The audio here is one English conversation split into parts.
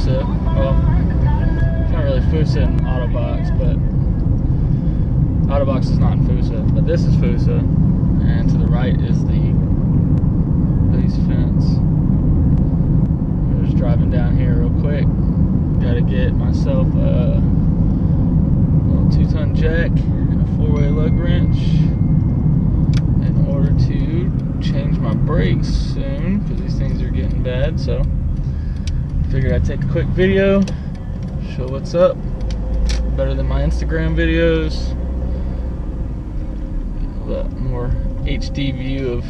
Fusa. Well, it's not really Fusa in Autobox, but Autobox is not in Fusa. But this is Fusa, and to the right is the police fence. I'm just driving down here real quick. Got to get myself a little 2-ton jack and a 4-way lug wrench in order to change my brakes soon, because these things are getting bad. So figured I'd take a quick video, show what's up. Better than my Instagram videos. A lot more HD view of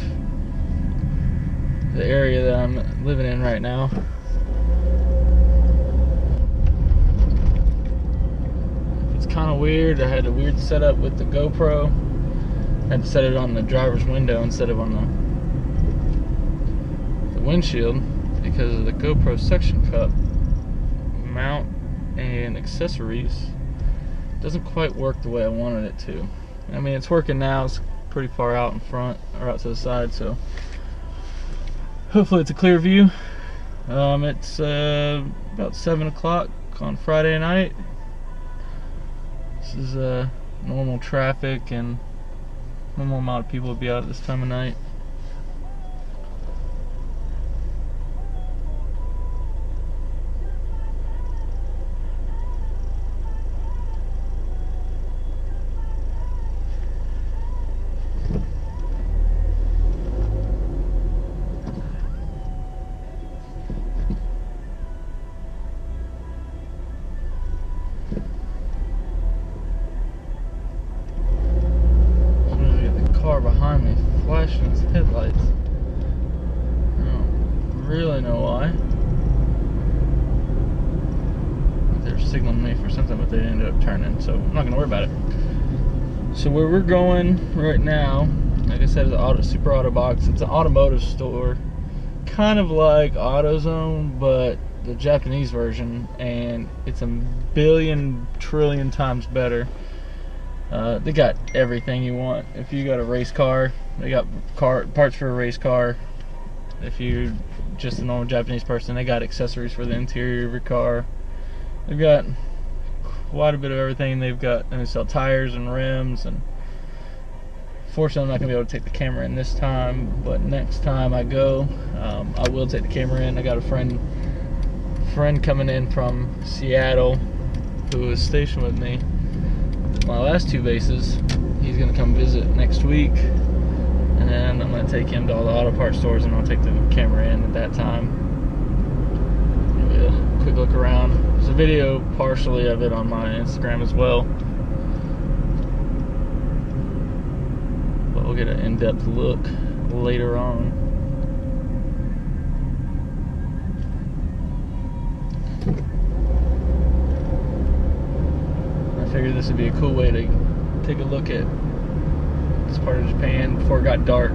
the area that I'm living in right now. It's kind of weird. I had a weird setup with the GoPro. I had to set it on the driver's window instead of on the windshield, because of the GoPro suction cup mount and accessories doesn't quite work the way I wanted it to. I mean, it's working now. It's pretty far out in front, or out to the side, so hopefully it's a clear view. It's about 7 o'clock on Friday night. This is normal traffic, and normal amount of people will be out at this time of night. Behind me flashing its headlights. I don't really know why. They're signaling me for something, but they ended up turning, so I'm not gonna worry about it. So where we're going right now, like I said, is the Super Autobox. It's an automotive store, kind of like AutoZone, but the Japanese version, and it's a billion trillion times better. They got everything you want. If you got a race car, they got parts for a race car. If you're just a normal Japanese person, they got accessories for the interior of your car. They've got quite a bit of everything. They've got, and they sell tires and rims. And fortunately, I'm not gonna be able to take the camera in this time, but next time I go, I will take the camera in. I got a friend coming in from Seattle who is stationed with me my last 2 bases. He's gonna come visit next week, and then I'm gonna take him to all the auto parts stores, and I'll take the camera in at that time. Maybe a quick look around. There's a video partially of it on my Instagram as well, but we'll get an in-depth look later on. I figured this would be a cool way to take a look at this part of Japan before it got dark.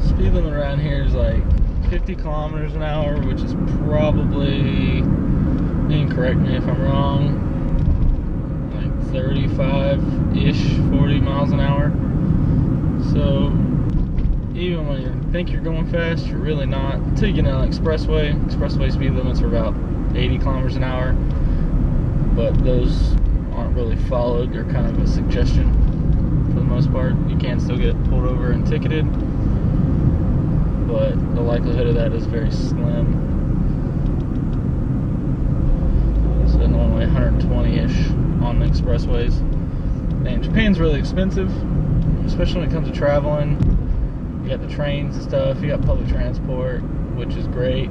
Speed limit around here is like 50 kilometers an hour, which is probably, you can correct me if I'm wrong, 35-ish, 40 miles an hour. So even when you think you're going fast, you're really not, until you get on an expressway. Expressway speed limits are about 80 kilometers an hour, but those aren't really followed. They're kind of a suggestion for the most part. You can still get pulled over and ticketed, but the likelihood of that is very slim. So normally 120-ish on the expressways. And Japan's really expensive, especially when it comes to traveling. You got the trains and stuff, you got public transport, which is great,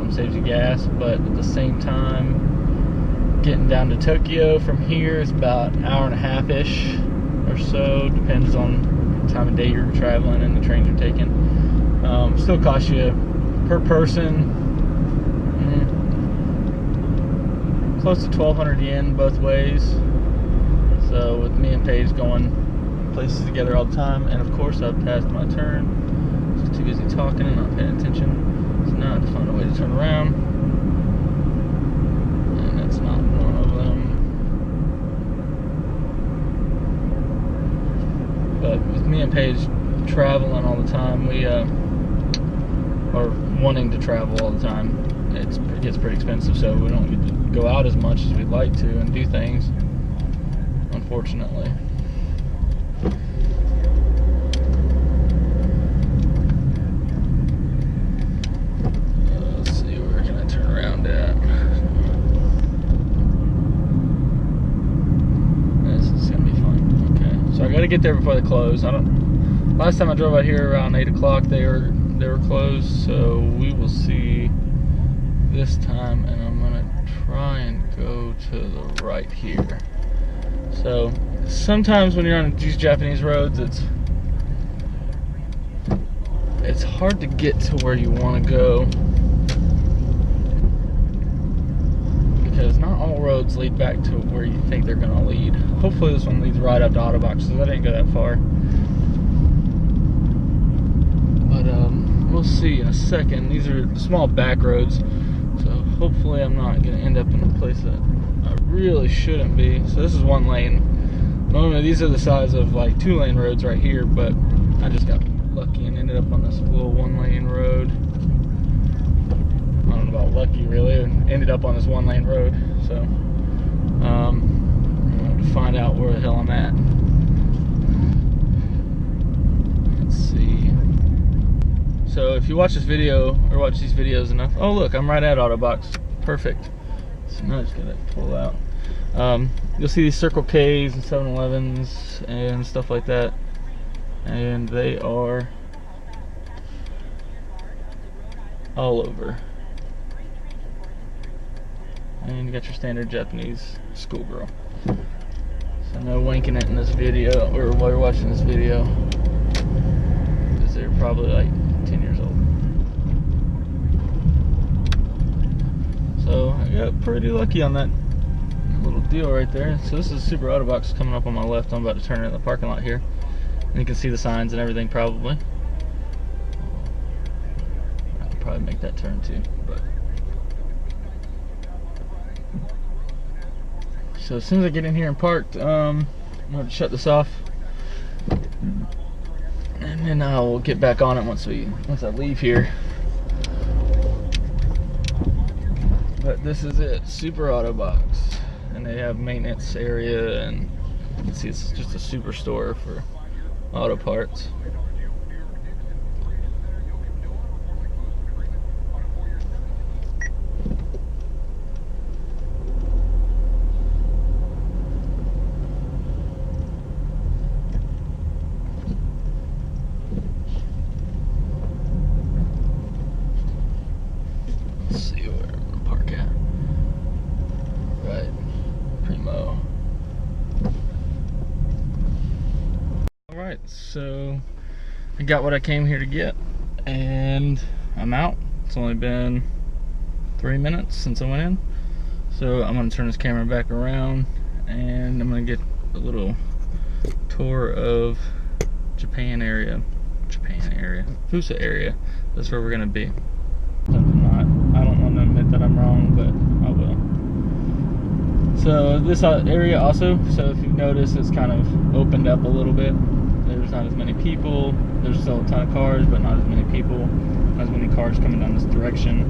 saves you gas, but at the same time, getting down to Tokyo from here is about an hour and a half-ish or so, depends on the time of day you're traveling and the trains you're taking. Still costs you per person close to 1,200 yen both ways. So with me and Paige going places together all the time, and of course I've passed my turn, just too busy talking and not paying attention. So now I have to find a way to turn around. page traveling all the time. We are wanting to travel all the time. It gets pretty expensive, so we don't get to go out as much as we'd like to and do things, unfortunately. Let's see, where can I turn around at? This is gonna be fun. Okay, so I gotta get there before they close. Last time I drove out here around 8 o'clock, they were closed, so we will see this time, and I'm gonna try and go to the right here. So sometimes when you're on these Japanese roads, it's hard to get to where you want to go, because not all roads lead back to where you think they're gonna lead. Hopefully this one leads right up to Autobox, so that didn't go that far. But we'll see in a second. These are small back roads, so hopefully I'm not gonna end up in a place that I really shouldn't be. So this is one lane. Normally these are the size of like 2-lane roads right here, but I just got lucky and ended up on this little 1-lane road. I don't know about lucky really, and ended up on this 1-lane road. So I'm going to find out where the hell I'm at. Let's see. So if you watch this video, or watch these videos enough, oh look, I'm right at Autobox. Perfect. So now I just gotta pull out. You'll see these Circle K's and 7-Elevens and stuff like that, and they are all over. And you got your standard Japanese schoolgirl. So no winking it in this video, or while you're watching this video, because they're probably like 10 years old. So I got pretty lucky on that little deal right there. So this is Super Autobox coming up on my left. I'm about to turn in the parking lot here, and you can see the signs and everything probably. I could probably make that turn too, but so as soon as I get in here and parked, I'm going to shut this off, and then I'll get back on it once I leave here. But this is it, Super Autobox, and they have maintenance area, and you can see it's just a super store for auto parts. Alright, so I got what I came here to get, and I'm out. It's only been 3 minutes since I went in, so I'm going to turn this camera back around, and I'm going to get a little tour of Fusa area. That's where we're going to be. I don't want to admit that I'm wrong, but I will. So this area also, so if you've noticed, it's kind of opened up a little bit. There's not as many people. There's still a ton of cars, but not as many people. Not as many cars coming down this direction.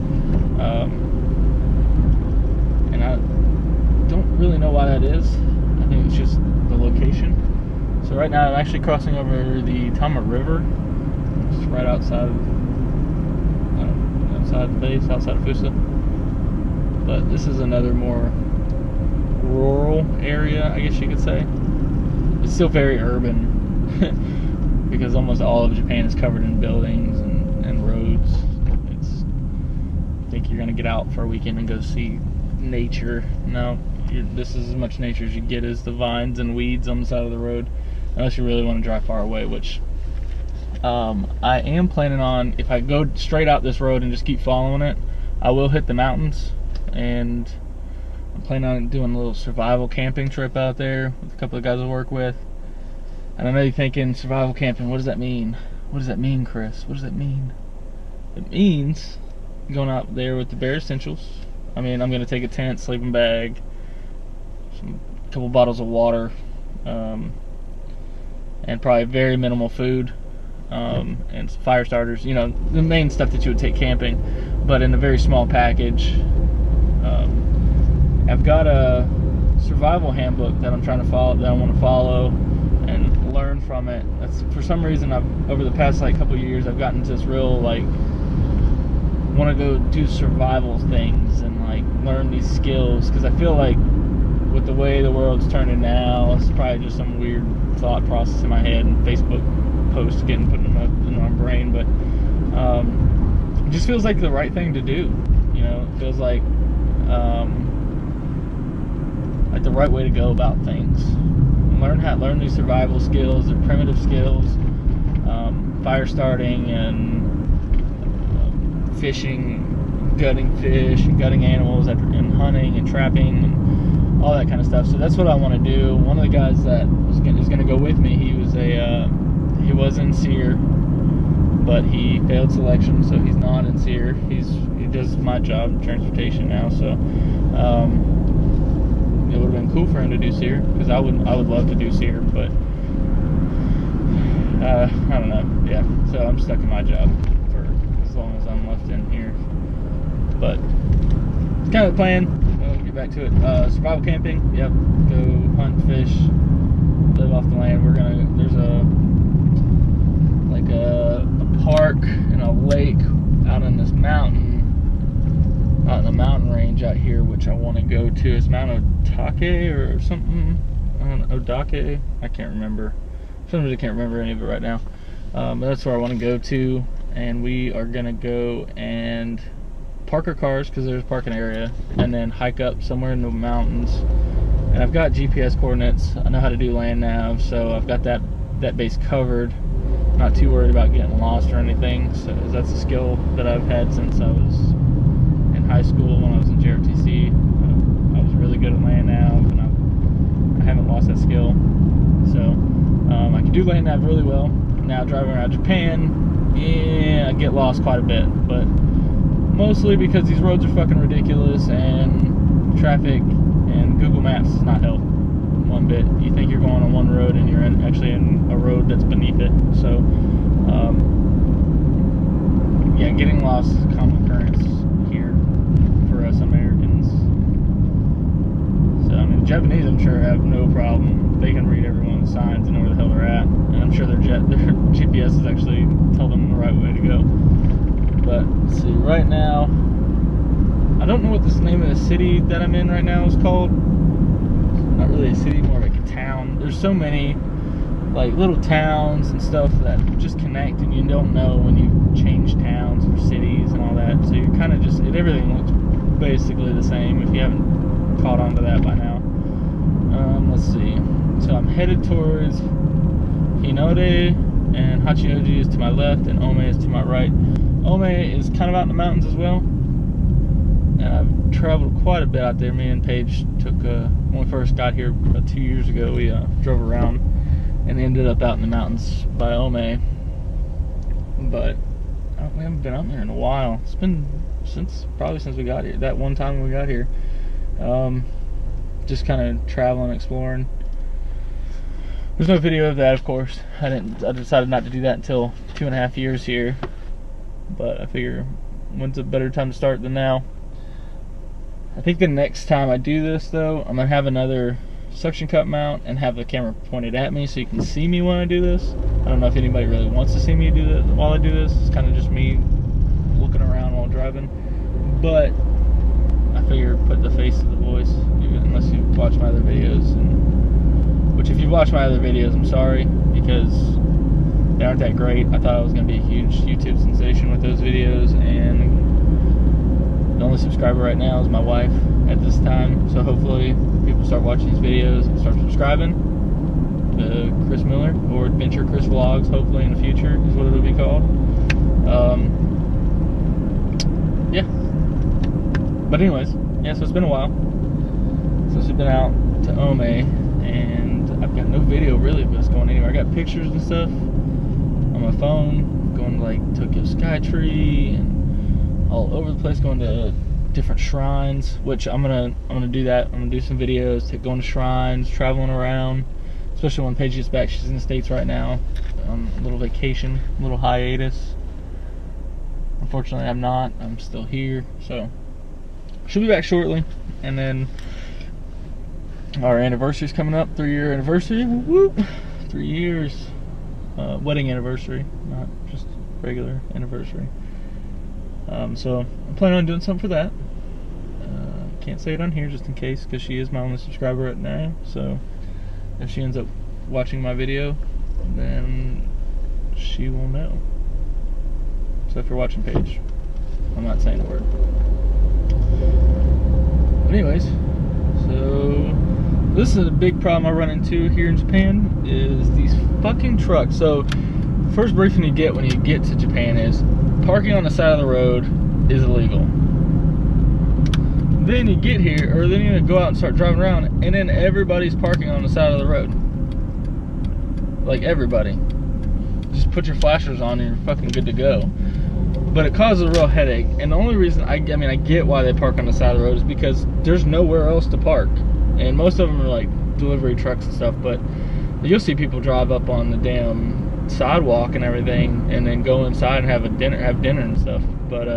And I don't really know why that is. I think it's just the location. So right now I'm actually crossing over the Tama River. It's right outside the base, outside of Fusa. But this is another more rural area, I guess you could say. It's still very urban because almost all of Japan is covered in buildings and roads. I think you're gonna get out for a weekend and go see nature. No, this is as much nature as you get is the vines and weeds on the side of the road, unless you really want to drive far away, which I am planning on. If I go straight out this road and just keep following it, I will hit the mountains, and I'm planning on doing a little survival camping trip out there with a couple of guys I work with. And I know you're thinking, survival camping, what does that mean? What does that mean, Chris? What does that mean? It means going out there with the bare essentials. I mean, I'm going to take a tent, sleeping bag, a couple bottles of water, and probably very minimal food, and fire starters. You know, the main stuff that you would take camping, but in a very small package. I've got a survival handbook that I'm trying to follow, that I want to follow and learn from it. That's, for some reason, over the past like couple of years, I've gotten to this real like want to go do survival things and like learn these skills, because I feel like with the way the world's turning now, it's probably just some weird thought process in my head and Facebook posts getting put in my brain, but it just feels like the right thing to do. You know, it feels like the right way to go about things. Learn these survival skills, they're primitive skills, fire starting and fishing, gutting fish, and gutting animals, and hunting and trapping and all that kind of stuff. So that's what I want to do. One of the guys that is going to go with me, he was in SEER, but he failed selection, so he's not in SEER. He does my job, transportation now. So it would have been cool for him to do SEER, because I would love to do SEER, but I don't know. Yeah, so I'm stuck in my job for as long as I'm left in here. But it's kind of the plan. We'll get back to it. Survival camping. Yep. Go hunt, fish, live off the land. There's a park and a lake out in this mountain, out in the mountain range out here, which I want to go to. It's Mount Otake or something. Odake. I can't remember. For some reason I can't remember any of it right now. But that's where I want to go to, and we are gonna go and park our cars, because there's a parking area, and then hike up somewhere in the mountains. And I've got GPS coordinates. I know how to do land nav, so I've got that base covered. Not too worried about getting lost or anything. So that's a skill that I've had since I was in high school. When I was in JRTC, I was really good at land nav, and I haven't lost that skill. So I can do land nav really well. Now driving around Japan, yeah, I get lost quite a bit, but mostly because these roads are fucking ridiculous, and traffic and Google Maps does not help one bit. You think you're going on one road and you're actually in a road that's beneath it. So yeah, getting lost is a common occurrence here for us Americans. So I mean, the Japanese, I'm sure, have no problem. They can read every one of the signs and know where the hell they're at, and I'm sure their GPS is actually tell them the right way to go. But let's see, right now, I don't know what this name of the city that I'm in right now is called. Not really a city, more like a town. There's so many like little towns and stuff that just connect, and you don't know when you change towns or cities and all that. So you're kind of just, everything looks basically the same if you haven't caught on to that by now. Let's see. So I'm headed towards Hinode, and Hachioji is to my left, and Ome is to my right. Ome is kind of out in the mountains as well, and I've traveled quite a bit out there. Me and Paige took, when we first got here about 2 years ago, we drove around and ended up out in the mountains by Ome. But we haven't been out there in a while. It's been probably since we got here. That one time when we got here, just kind of traveling, exploring. There's no video of that, of course. I decided not to do that until 2.5 years here. But I figure, when's a better time to start than now? I think the next time I do this, though, I'm gonna have another suction cup mount and have the camera pointed at me so you can see me when I do this. I don't know if anybody really wants to see me do that while I do this. It's kind of just me looking around while driving. But I figure put the face to the voice, unless you watch my other videos. Which, if you've watched my other videos, I'm sorry, because they aren't that great. I thought I was going to be a huge YouTube sensation with those videos, and the only subscriber right now is my wife at this time. So hopefully people start watching these videos and start subscribing to Chris Miller, or Adventure Chris Vlogs, hopefully in the future is what it'll be called. Yeah. But anyways, yeah, so it's been a while since we've been out to Ome, and I've got no video really of us going anywhere. I got pictures and stuff on my phone, going to like Tokyo Skytree and all over the place, going to different shrines, which I'm gonna do that. I'm gonna do some videos, going to shrines, traveling around, especially when Paige gets back. She's in the States right now on a little vacation, a little hiatus. Unfortunately, I'm not. I'm still here, so she'll be back shortly. And then our anniversary's coming up, 3-year anniversary. Woo! 3 years. Wedding anniversary, not just regular anniversary. So I'm planning on doing something for that. Can't say it on here just in case, because she is my only subscriber right now. So if she ends up watching my video, then she will know. So if you're watching, Paige, I'm not saying a word. But anyways, so this is a big problem I run into here in Japan, is these fucking trucks. So first briefing you get when you get to Japan is parking on the side of the road is illegal. Then you get here, or then you go out and start driving around, and then everybody's parking on the side of the road. Like everybody. Just put your flashers on and you're fucking good to go. But it causes a real headache. And the only reason, I mean, I get why they park on the side of the road is because there's nowhere else to park. And most of them are like delivery trucks and stuff, but you'll see people drive up on the damn sidewalk and everything, and then go inside and have dinner and stuff. But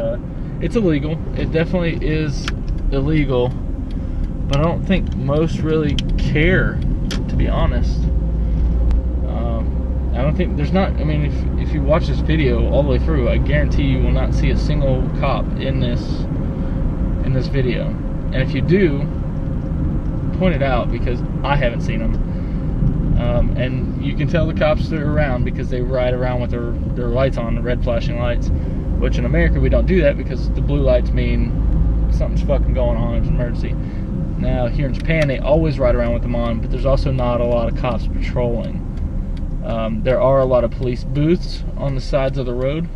it's illegal. It definitely is illegal, but I don't think most really care, to be honest. I don't think there's not. I mean, if you watch this video all the way through, I guarantee you will not see a single cop in this video. And if you do, point it out, because I haven't seen them. And you can tell the cops are around because they ride around with their lights on, the red flashing lights. Which in America we don't do that, because the blue lights mean something's fucking going on, it's an emergency. Now here in Japan they always ride around with them on, but there's also not a lot of cops patrolling. There are a lot of police booths on the sides of the road,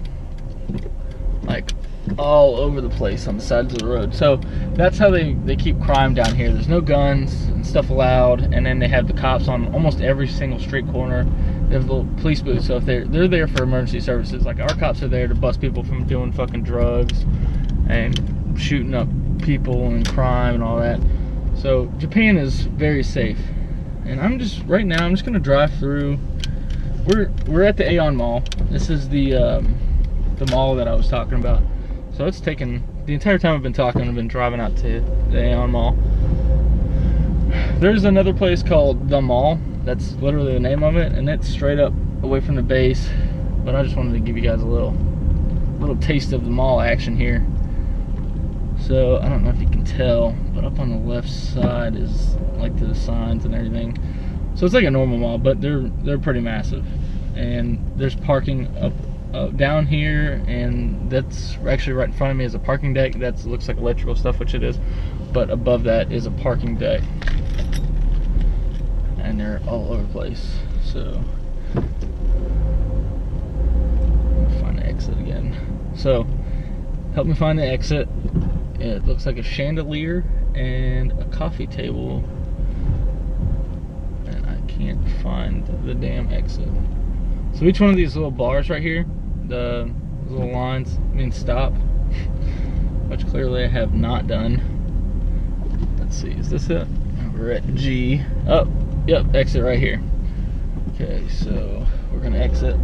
like all over the place on the sides of the road. So that's how they keep crime down here. There's no guns and stuff allowed, and then they have the cops on almost every single street corner. They have little police booths, so if they're there for emergency services. Like our cops are there to bust people from doing fucking drugs and shooting up people and crime and all that. So Japan is very safe. And right now I'm just gonna drive through. We're at the Aeon Mall. This is the mall that I was talking about. So it's taken the entire time I've been talking, I've been driving out to the Aeon Mall. There's another place called The Mall. That's literally the name of it, and it's straight up away from the base. But I just wanted to give you guys a little taste of the mall action here. So I don't know if you can tell, but up on the left side is like the signs and everything. So it's like a normal mall, but they're pretty massive. And there's parking up down here, and that's actually right in front of me is a parking deck. That looks like electrical stuff, which it is, but above that is a parking deck, and they're all over the place. So let me find the exit again. So help me find the exit. It looks like a chandelier and a coffee table, and I can't find the damn exit. So each one of these little bars right here, the little lines mean stop, which clearly I have not done. Let's see, is this it? We're at G. Oh, yep, exit right here. Okay, so we're gonna exit.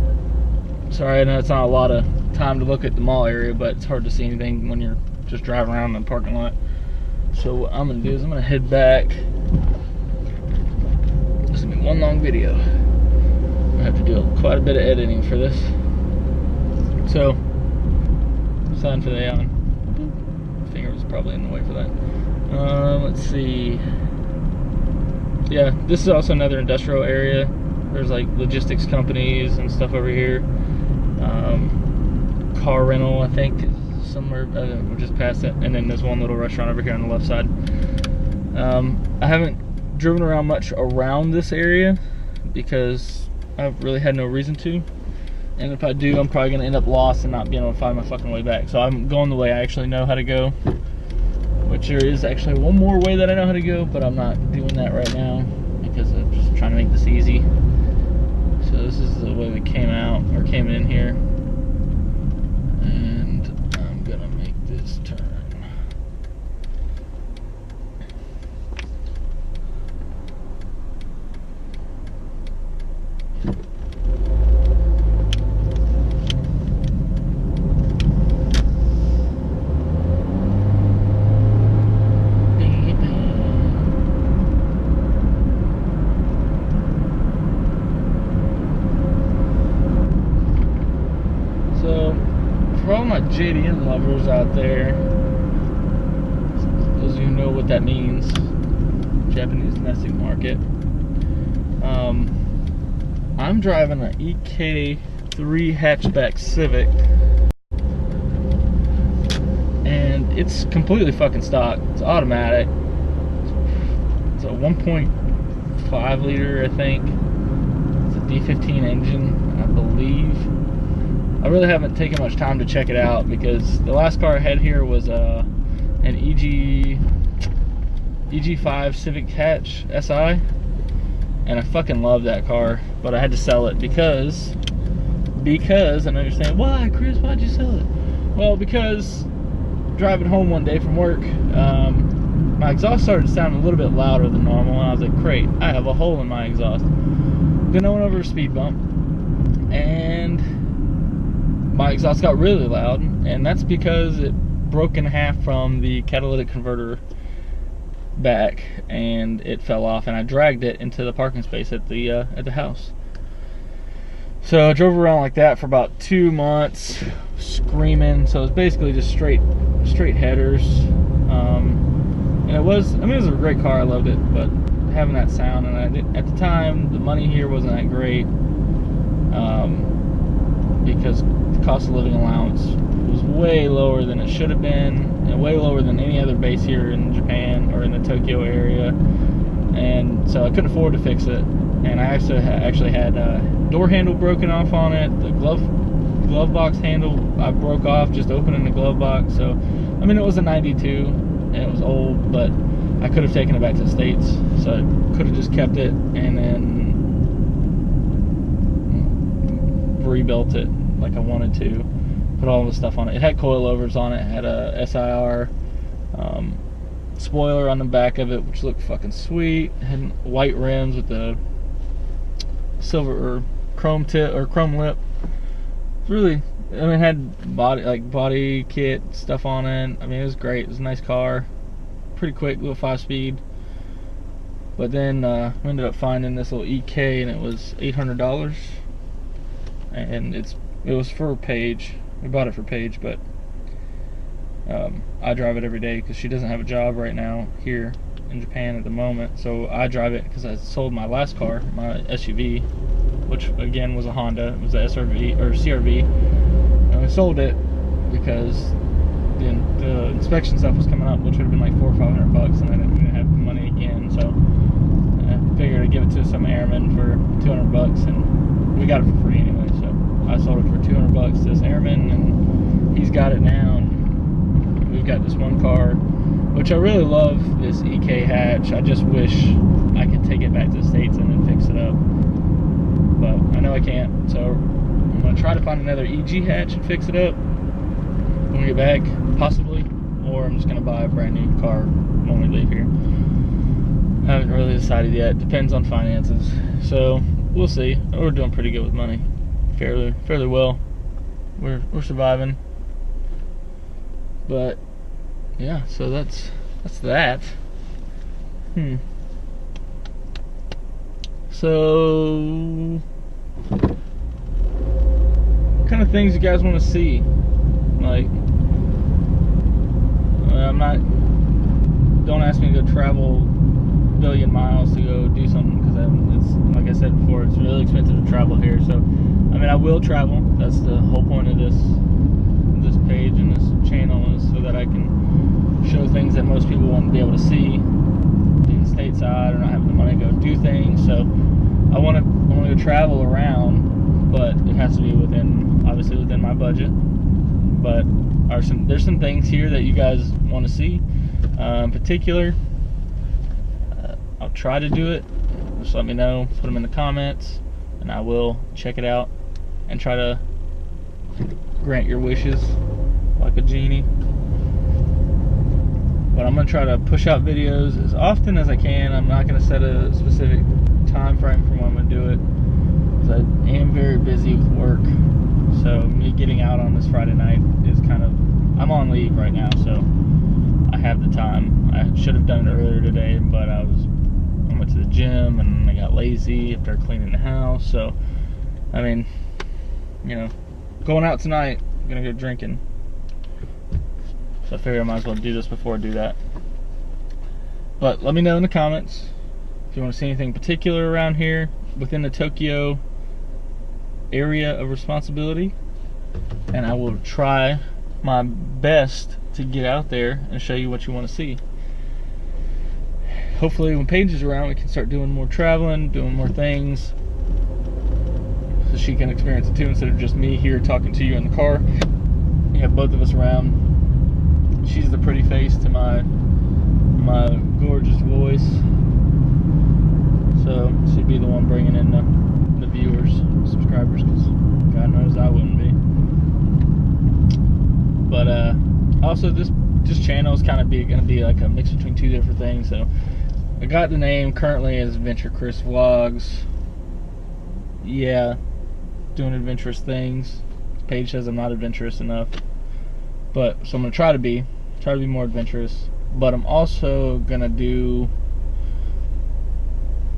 Sorry, I know it's not a lot of time to look at the mall area, but it's hard to see anything when you're just driving around in the parking lot. So what I'm gonna do is I'm gonna head back. This is gonna be one long video. I have to do quite a bit of editing for this. So, sign for the Aeon. My finger was probably in the way for that. Let's see. Yeah, this is also another industrial area. There's like logistics companies and stuff over here. Car rental, I think, somewhere. We're just past it. And then there's one little restaurant over here on the left side. I haven't driven around much around this area because I've really had no reason to, and if I do, I'm probably going to end up lost and not being able to find my fucking way back. So I'm going the way I actually know how to go, which there is actually one more way that I know how to go, but I'm not doing that right now because I'm just trying to make this easy. So this is the way we came out, or came in here, and I'm going to make this turn. JDM lovers out there, those of you who know what that means, Japanese domestic market. I'm driving an EK3 hatchback Civic, and it's completely fucking stock. It's automatic. It's a 1.5 liter, I think. It's a D15 engine, I believe. I really haven't taken much time to check it out because the last car I had here was an EG5 Civic Hatch SI, and I fucking love that car, but I had to sell it because I know you're saying, why, Chris, why'd you sell it? Well, because driving home one day from work, my exhaust started sounding a little bit louder than normal, and I was like, great, I have a hole in my exhaust. Then I went over a speed bump, and my exhaust got really loud, and that's because it broke in half from the catalytic converter back, and it fell off, and I dragged it into the parking space at the house. So I drove around like that for about 2 months, screaming. So it was basically just straight headers, and it was a great car. I loved it, but having that sound, and at the time the money here wasn't that great, because the cost of living allowance was way lower than it should have been, and way lower than any other base here in Japan or in the Tokyo area, and so I couldn't afford to fix it. And I actually had a door handle broken off on it. The glove box handle I broke off just opening the glove box. So I mean, it was a 92 and it was old, but I could have taken it back to the States, so I could have just kept it and then rebuilt it like I wanted to, put all the stuff on it. It had coilovers on it, had a SIR spoiler on the back of it, which looked fucking sweet. It had white rims with the silver or chrome tip or chrome lip. Really, I mean, it had body kit stuff on it. I mean, it was great. It was a nice car, pretty quick, little 5-speed. But then we ended up finding this little EK, and it was $800, and it was for Paige. We bought it for Paige, but I drive it every day because she doesn't have a job right now here in Japan at the moment. So I drive it because I sold my last car, my SUV, which again was a Honda. It was a SRV or CRV, and I sold it because the inspection stuff was coming up, which would have been like $400 or $500, and I didn't have the money again. So I figured I'd give it to some airman for $200, and we got it for free anyway. So I sold it for $200 to this airman, and he's got it now. And we've got this one car, which I really love, this EK hatch. I just wish I could take it back to the States and then fix it up, but I know I can't. So I'm gonna try to find another EG hatch and fix it up when we get back, possibly, or I'm just gonna buy a brand new car when we leave here. I haven't really decided yet. Depends on finances, so we'll see. We're doing pretty good with money, fairly well. We're surviving. But yeah, so that's that. So what kind of things you guys want to see? Like, don't ask me to go travel a billion miles to go do something, because it's, like I said before, it's really expensive to travel here. So I mean, I will travel. That's the whole point of this page and this channel, is so that I can show things that most people won't be able to see being stateside or not having the money to go do things. So I want to go travel around, but it has to be obviously within my budget. But there's some things here that you guys want to see. In particular, I'll try to do it. Just let me know, put them in the comments, and I will check it out and try to grant your wishes like a genie. But I'm going to try to push out videos as often as I can. I'm not going to set a specific time frame for when I'm going to do it, because I am very busy with work. So me getting out on this Friday night is I'm on leave right now, so I have the time. I should have done it earlier today, but I went to the gym and I got lazy after cleaning the house. So I mean, going out tonight, I'm gonna go drinking. So I figured I might as well do this before I do that. But let me know in the comments if you want to see anything particular around here within the Tokyo area of responsibility, and I will try my best to get out there and show you what you want to see. Hopefully when Paige is around, we can start doing more traveling, doing more things, so she can experience it too, instead of just me here talking to you in the car. You have both of us around. She's the pretty face to my gorgeous voice, so she'd be the one bringing in the viewers, subscribers, because God knows I wouldn't be. But also this channel is kind of going to be like a mix between two different things. So I got the name currently as Adventure Chris Vlogs. Yeah, doing adventurous things. Paige says I'm not adventurous enough, but so I'm gonna try to be more adventurous. But I'm also gonna do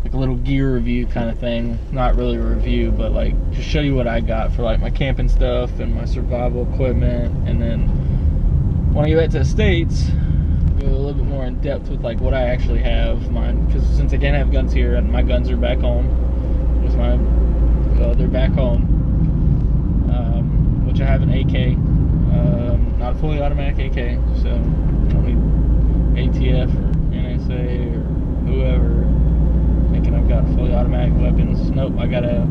like a little gear review kind of thing. Not really a review, but like just show you what I got for like my camping stuff and my survival equipment. And then when I get back to the States, go a little bit more in depth with like what I actually have mine, because since I can't have guns here and my guns are back home with my they're back home, which I have an AK, not a fully automatic AK, so I don't need ATF or NSA or whoever thinking I've got fully automatic weapons. Nope, I got a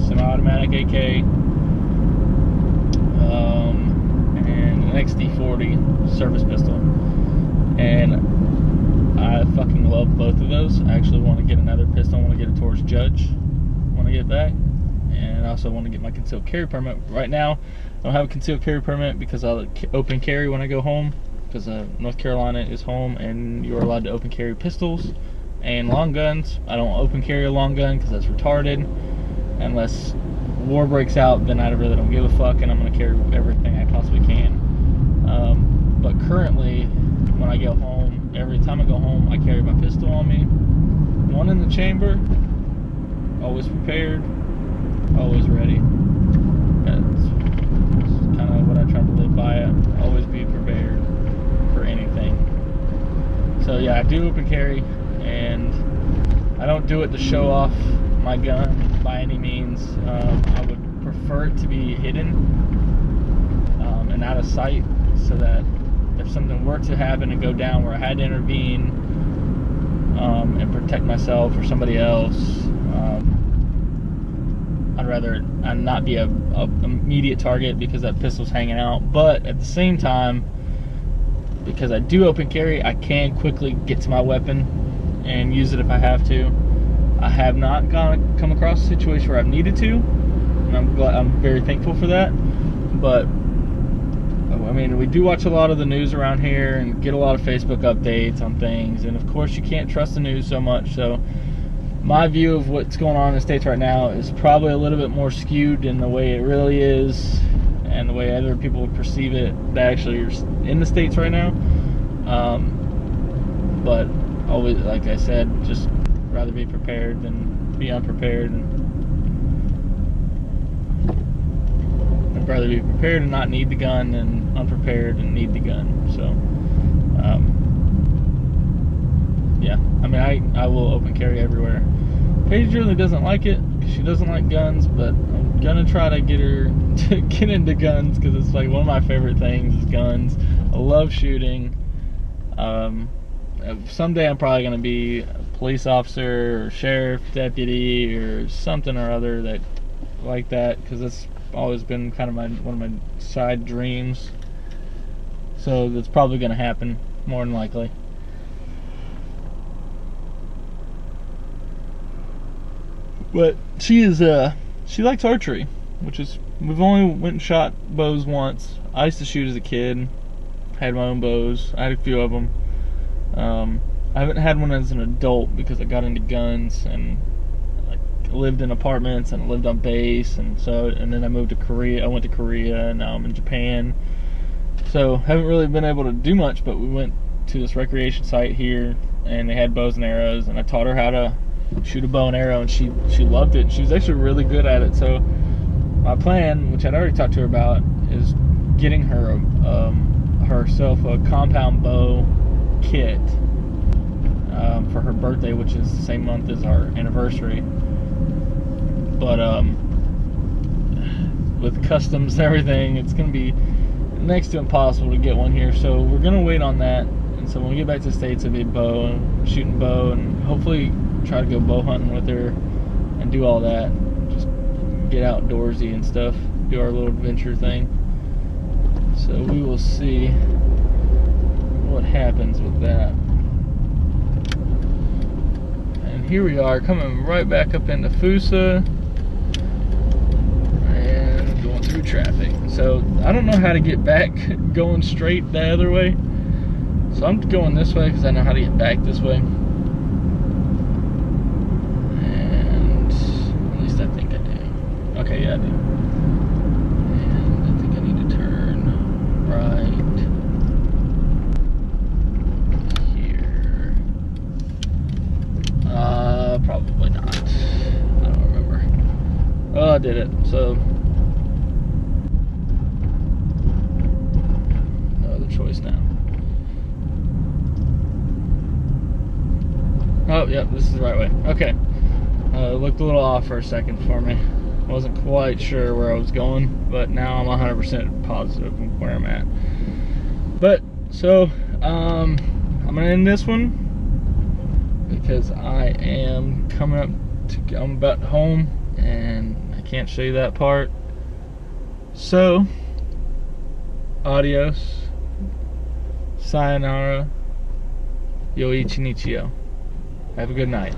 semi-automatic AK and an XD40 service pistol, and I fucking love both of those. I actually want to get another pistol. I want to get it towards Judge when I get back, and I also want to get my concealed carry permit. Right now I don't have a concealed carry permit because I'll open carry when I go home, because North Carolina is home and you're allowed to open carry pistols and long guns. I don't open carry a long gun because that's retarded. Unless war breaks out, then I really don't give a fuck, and I'm going to carry everything I possibly can. But currently, when I go home, every time I go home, I carry my pistol on me. One in the chamber, always prepared, always ready. That's kind of what I try to live by. Always be prepared for anything. So yeah, I do open carry, and I don't do it to show off my gun by any means. I would prefer it to be hidden and out of sight, so that if something were to happen and go down where I had to intervene and protect myself or somebody else, I'd rather not be a immediate target because that pistol's hanging out. But at the same time, because I do open carry, I can quickly get to my weapon and use it if I have to. I have not come across a situation where I've needed to, and I'm very thankful for that. But I mean, we do watch a lot of the news around here and get a lot of Facebook updates on things, and of course you can't trust the news so much. So my view of what's going on in the States right now is probably a little bit more skewed in the way it really is and the way other people would perceive it that actually are in the States right now. But always, like I said, just rather be prepared than be unprepared, and I'd rather be prepared and not need the gun than unprepared and need the gun. So yeah, I mean, I will open carry everywhere. Paige really doesn't like it because she doesn't like guns, but I'm gonna try to get her to get into guns, because it's like one of my favorite things is guns. I love shooting. Someday I'm probably gonna be a police officer or sheriff deputy or something or other that like that, because that's always been kind of one of my side dreams. So that's probably gonna happen more than likely. But she likes archery, which is, we've only went and shot bows once. I used to shoot as a kid, had my own bows. I had a few of them. I haven't had one as an adult because I got into guns and I lived in apartments and I lived on base, and then I moved to Korea. I went to Korea, and now I'm in Japan. So haven't really been able to do much, but we went to this recreation site here and they had bows and arrows, and I taught her how to shoot a bow and arrow, and she loved it. She was actually really good at it. So my plan, which I'd already talked to her about, is getting her a herself a compound bow kit for her birthday, which is the same month as our anniversary. But with customs and everything, it's gonna be next to impossible to get one here. So we're gonna wait on that. And so when we get back to the States, it'll be bow, shooting bow, and hopefully try to go bow hunting with her and do all that. Just get outdoorsy and stuff, do our little adventure thing. So we will see what happens with that. And here we are, coming right back up into Fusa and going through traffic. So I don't know how to get back going straight the other way. So I'm going this way because I know how to get back this way. And at least I think I do. Okay, yeah, I do. And I think I need to turn right here. Probably not. I don't remember. Oh, I did it. So no other choice now. Oh, yep, this is the right way. Okay. It looked a little off for a second for me. I wasn't quite sure where I was going, but now I'm 100% positive of where I'm at. But, so, I'm going to end this one because I am coming up to, I'm about home and I can't show you that part. So, adios, sayonara, yoichi nichio. Have a good night.